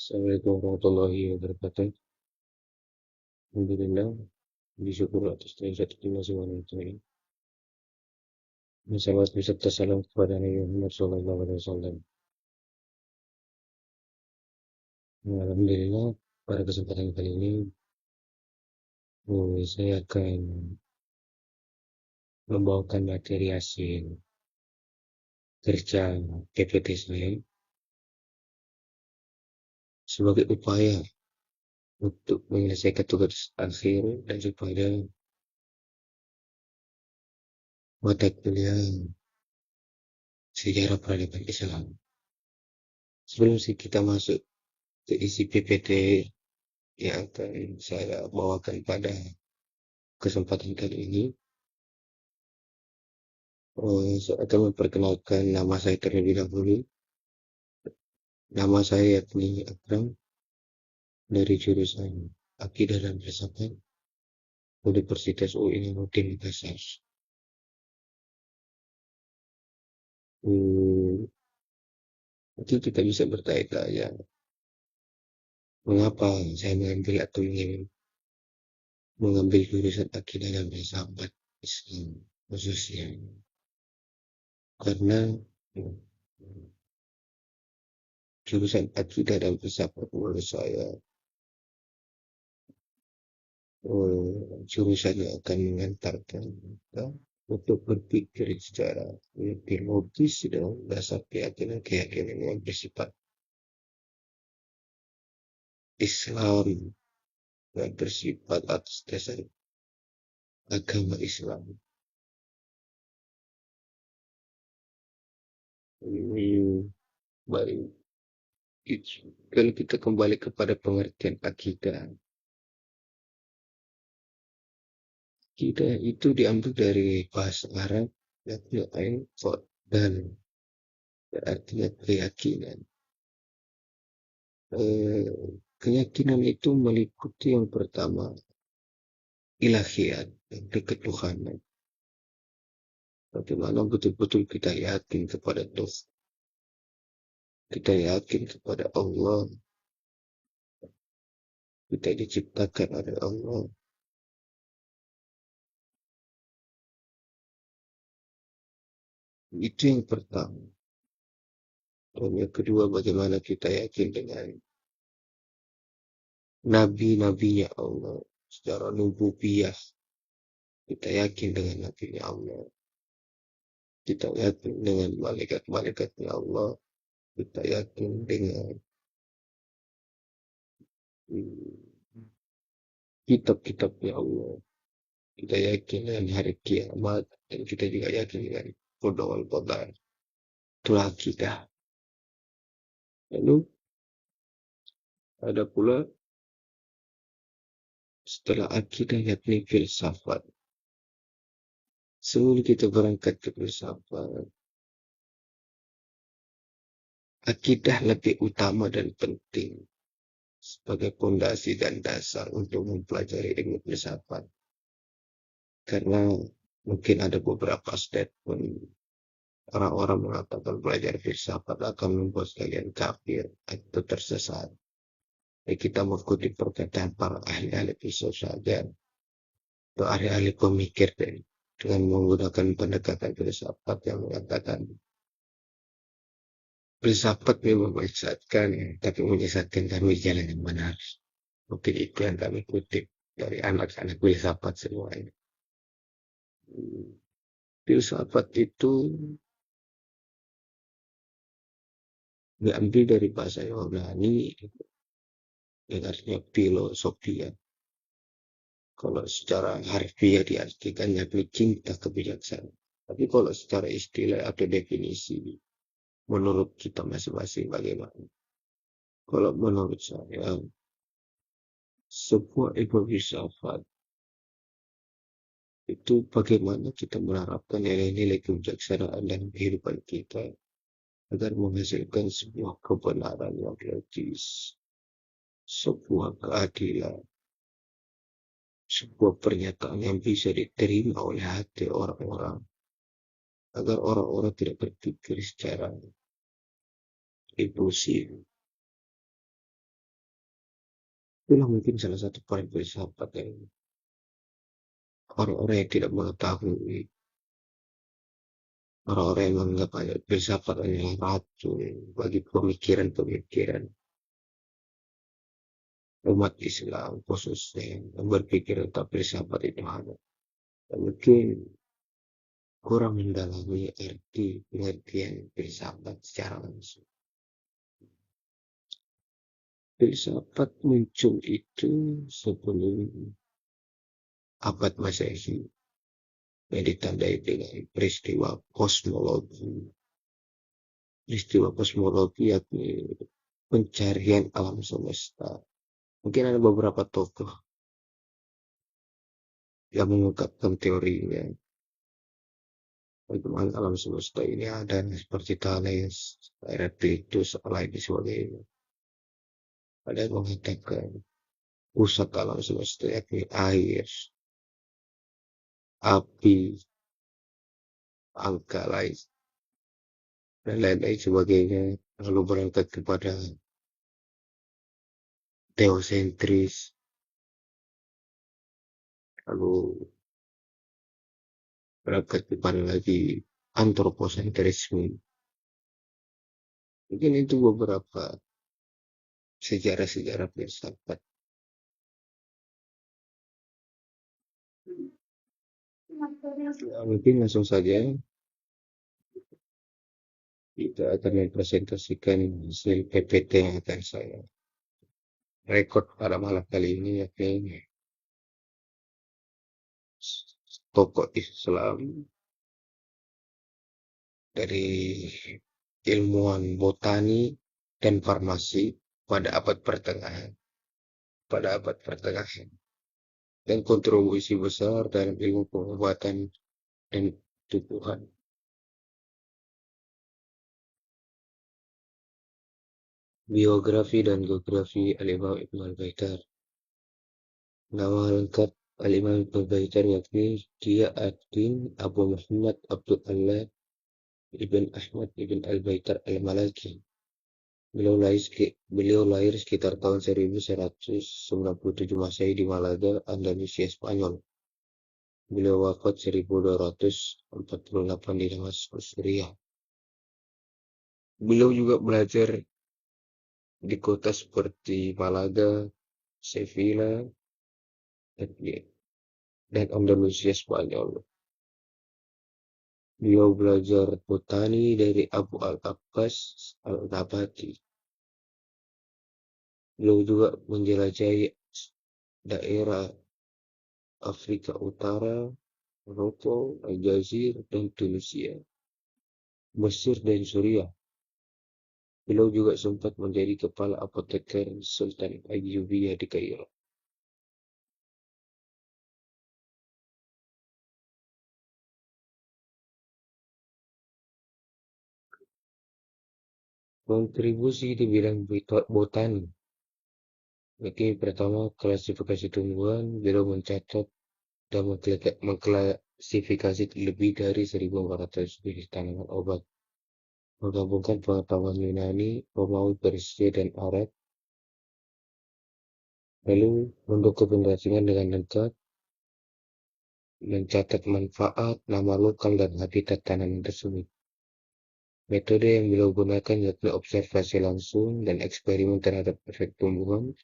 Assalamualaikum warahmatullahi wabarakatuh. Alhamdulillah, bersyukur atas nikmat ini. Salawat beserta salam kepada Nabi Muhammad SAW. Alhamdulillah, pada kesempatan kali ini, saya akan membawakan materi hasil kerja PPT saya sebagai upaya untuk menyelesaikan tugas akhir dan supaya mata kuliah sejarah peradaban Islam. Sebelum kita masuk ke isi PPT yang akan saya bawakan pada kesempatan kali ini, saya akan memperkenalkan nama saya terlebih dahulu. Nama saya yakni Akram dari jurusan Akidah dan Filsafat Universitas UI Nurudin Makassar. Nanti kita bisa bertanya-tanya mengapa saya mengambil atau ingin mengambil jurusan Akidah dan Filsafat Islam khususnya, karena jurusan Akidah dan Filsafat menurut saya jurusan yang akan mengantarkan kita untuk berpikir secara lebih logis dan dasar keyakinan yang bersifat Islam dan bersifat atas dasar agama Islam. Baik, kalau kita kembali kepada pengertian akidah, akidah itu diambil dari bahasa Arab yakni ain dan artinya keyakinan. Keyakinan itu meliputi yang pertama ilahiyat, ketuhanan. Bagaimana betul-betul kita yakin kepada Tuhan, kita yakin kepada Allah, kita diciptakan oleh Allah. Itu yang pertama. Dan yang kedua, bagaimana kita yakin dengan nabi-nabinya Allah secara nububiyah. Kita yakin dengan nabinya Allah. Kita yakin dengan malaikat-malaikatnya Allah. Kita yakin dengan kitab-kitabnya Allah. Kita yakin dengan hari kiamat. Dan kita juga yakin dengan qada wal qadar. Itulah akidah. Lalu ada pula setelah akidah yakni filsafat. Sebelum kita berangkat ke filsafat, akidah lebih utama dan penting sebagai fondasi dan dasar untuk mempelajari ilmu filsafat. Karena mungkin ada beberapa statement orang-orang mengatakan belajar filsafat akan membuat kalian kafir atau tersesat. Jadi kita mengikuti perkataan para ahli-ahli filsafat saja atau ahli-ahli pemikir dengan menggunakan pendekatan filsafat yang mengatakan filsafat memang menyesatkan, tapi menyesatkan kami jalan yang benar. Mungkin itu yang kami kutip dari anak-anak filsafat semuanya. Filsafat itu diambil dari bahasa Yunani yang artinya filosofia. Kalau secara harfiah diartikan yakni cinta kebijaksanaan. Tapi kalau secara istilah atau definisi, menurut kita masing-masing bagaimana? Kalau menurut saya, sebuah ilmu filsafat itu bagaimana kita menerapkan nilai-nilai kebijaksanaan dalam kehidupan kita agar menghasilkan sebuah kebenaran yang logis, sebuah keadilan, sebuah pernyataan yang bisa diterima oleh hati orang-orang, agar orang-orang tidak berpikir secara impulsif, Itulah mungkin salah satu poin filsafat yang orang-orang yang tidak mengetahui, orang-orang yang menganggap filsafat adalah racun bagi pemikiran-pemikiran umat Islam khususnya yang berpikir tentang filsafat itu ada. Dan mungkin kurang mendalami arti pengertian filsafat secara langsung. Filsafat muncul itu sebelum abad Masehi yang ditandai dengan peristiwa kosmologi. Peristiwa kosmologi yakni pencarian alam semesta. Mungkin ada beberapa tokoh yang mengungkapkan teorinya. Bagaimana alam semesta ini ada seperti Thales, Heraklitus, lain sebagainya. Ada yang mengatakan pusat alam semesta yakni air, api, angka lain, dan lain-lain sebagainya. Lalu berangkat kepada teosentris, lalu berangkat kepada lagi antroposentrisme. Mungkin itu beberapa sejarah-sejarah filsafat. Ya, mungkin langsung saja kita akan mempresentasikan hasil PPT yang akan saya rekod pada malam kali ini, yakni tokoh Islam dari ilmuwan botani dan farmasi pada abad pertengahan, dan kontribusi besar dalam ilmu pengobatan dan tumbuhan. Biografi dan geografi Al-Imam Ibn Al-Baitar. Nama lengkap Al-Imam Ibn Al-Baitar yakni Dia Ad-Din Abu Muhammad Abdul Allah Ibn Ahmad Ibn Al-Baitar Al-Malaki. Beliau lahir sekitar tahun 1197 Masehi di Malaga, Andalusia, Spanyol. Beliau wafat 1248 di Damaskus, Suriah. Beliau juga belajar di kota seperti Malaga, Sevilla, dan Andalusia, Spanyol. Beliau belajar botani dari Abu Al-Abbas Al-Nabati. Beliau juga menjelajahi daerah Afrika Utara, Maroko, Aljazair, dan Tunisia, Mesir, dan Suriah. Beliau juga sempat menjadi kepala apoteker Sultan Ayyubiyah di Kairo. Kontribusi di bidang botani. Oke, pertama, klasifikasi tumbuhan. Beliau mencatat dan mengklasifikasi lebih dari 1.400 jenis tanaman obat. Menggabungkan pengetahuan Yunani, Romawi, Persia, dan Arab. Lalu mendokumentasikan dengan lengkap, mencatat manfaat, nama lokal, dan habitat tanaman tersebut. Metode yang beliau gunakan yakni observasi langsung dan eksperimen terhadap efek tumbuhan,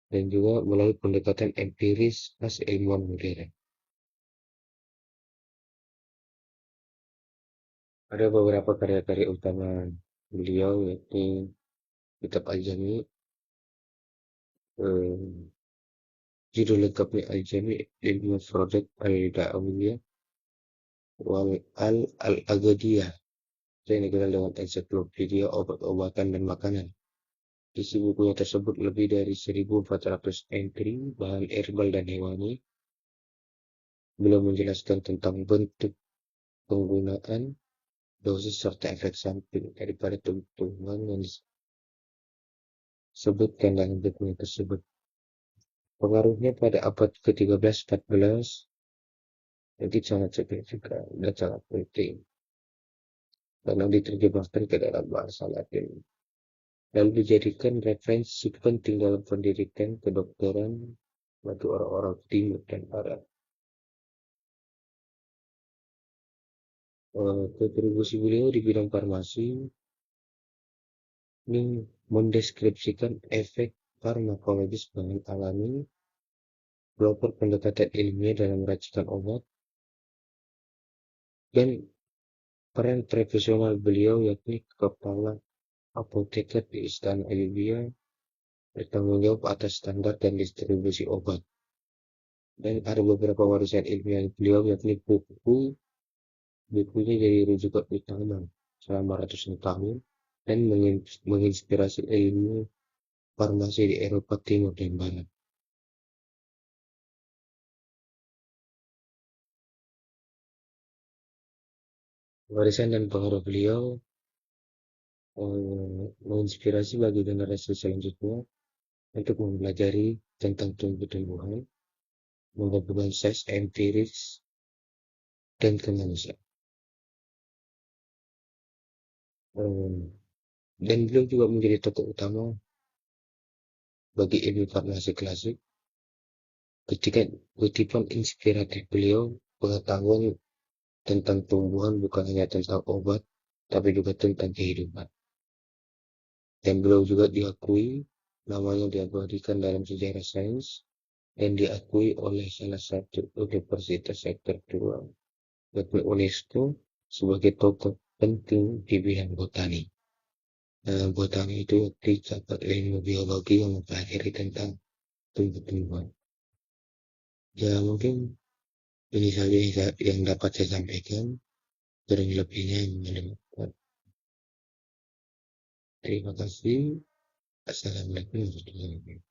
dan juga melalui pendekatan empiris khas ilmuwan modern. Ada beberapa karya-karya utama beliau yakni Kitab Al-Jami, judul lengkapnya Al-Jami Al-Mufradat Al-Da'awiyah wal Al-Agadiyah. Saya dikenal dengan ensiklopedia obat-obatan dan makanan. Isi bukunya tersebut lebih dari 1.400 entry bahan herbal dan hewani. Beliau menjelaskan tentang bentuk, penggunaan, dosis, serta efek samping daripada tumbuhan yang disebutkan dalam bukunya tersebut. Pengaruhnya pada abad ke-13-14 jadi sangat signifikan dan sangat penting karena diterjemahkan ke dalam bahasa Latin. lalu dijadikan referensi penting dalam pendidikan kedokteran bagi orang-orang timur dan barat. Kontribusi beliau di bidang farmasi ini mendeskripsikan efek farmakologis bahan alami, pelopor pendekatan ilmiah dalam meracikan obat, dan peran profesional beliau yakni kepala apoteker di Istana Ayubia bertanggung jawab atas standar dan distribusi obat. Dan ada beberapa warisan ilmiah beliau yakni bukunya jadi rujukan utama selama ratusan tahun dan menginspirasi ilmu farmasi di Eropa Timur dan Barat. Warisan dan pengaruh beliau menginspirasi bagi generasi selanjutnya untuk mempelajari tentang tumbuh-tumbuhan, menggabungkan sains empiris dan kemanusiaan. Dan beliau juga menjadi tokoh utama bagi ilmu farmasi klasik. Ketika kutipan inspiratif beliau, pengetahuan tentang tumbuhan bukan hanya tentang obat, tapi juga tentang kehidupan. Dan beliau juga diakui, namanya diabadikan dalam sejarah sains, dan diakui oleh salah satu universitas sektor tua, yakni UNESCO, sebagai tokoh penting di bidang botani. Botani itu dicatat ilmu biologi yang mempelajari tentang tumbuh-tumbuhan. Ya mungkin ini saja yang dapat saya sampaikan. Kurang lebihnya yang terima kasih. Assalamualaikum warahmatullahi wabarakatuh.